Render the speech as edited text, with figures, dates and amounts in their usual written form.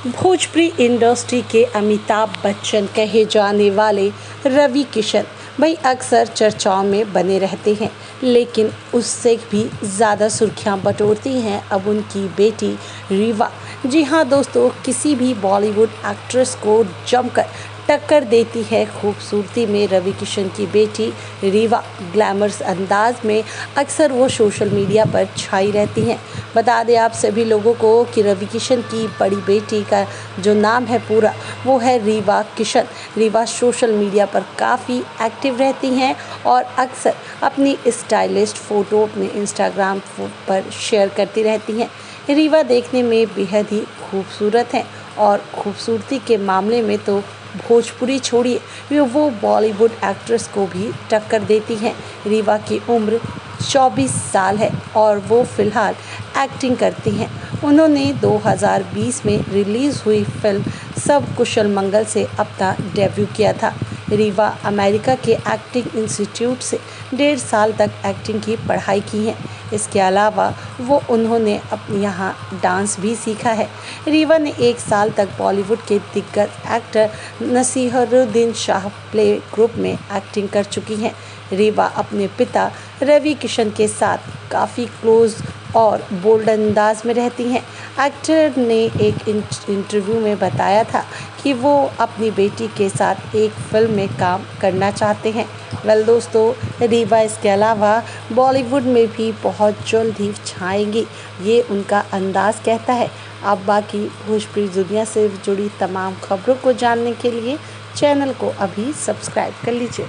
Bhojpuri industry के अमिताभ बच्चन कहे जाने वाले रवि किशन भाई अक्सर चर्चाओं में बने रहते हैं, लेकिन उससे भी ज़्यादा सुर्खियां बटोरती हैं अब उनकी बेटी रीवा। जी हाँ दोस्तों, किसी भी बॉलीवुड एक्ट्रेस को जमकर टक्कर देती है खूबसूरती में रवि किशन की बेटी रीवा। ग्लैमरस अंदाज में अक्सर वो सोशल मीडिया पर छाई रहती हैं। बता दें आप सभी लोगों को कि रवि किशन की बड़ी बेटी का जो नाम है पूरा वो है रीवा किशन। रीवा सोशल मीडिया पर काफ़ी एक्टिव रहती हैं और अक्सर अपनी स्टाइलिस्ट फ़ोटो अपने इंस्टाग्राम पर शेयर करती रहती हैं। रीवा देखने में बेहद ही खूबसूरत हैं और खूबसूरती के मामले में तो भोजपुरी छोड़िए वो बॉलीवुड एक्ट्रेस को भी टक्कर देती हैं। रीवा की उम्र 24 साल है और वो फ़िलहाल एक्टिंग करती हैं। उन्होंने 2020 में रिलीज़ हुई फिल्म सब कुशल मंगल से अपना डेब्यू किया था। रीवा अमेरिका के एक्टिंग इंस्टीट्यूट से 1.5 साल तक एक्टिंग की पढ़ाई की है। इसके अलावा उन्होंने अपने यहाँ डांस भी सीखा है। रीवा ने 1 साल तक बॉलीवुड के दिग्गज actor Naseeruddin Shah play group में एक्टिंग कर चुकी हैं। रीवा अपने पिता रवि किशन के साथ काफ़ी क्लोज और बोल्ड अंदाज में रहती हैं। एक्टर ने एक इंटरव्यू में बताया था कि वो अपनी बेटी के साथ एक फिल्म में काम करना चाहते हैं। वेल दोस्तों, रीवा इसके अलावा बॉलीवुड में भी बहुत जल्द ही छाएंगी, ये उनका अंदाज़ कहता है। आप बाकी भोजपुरी दुनिया से जुड़ी तमाम खबरों को जानने के लिए चैनल को अभी सब्सक्राइब कर लीजिए।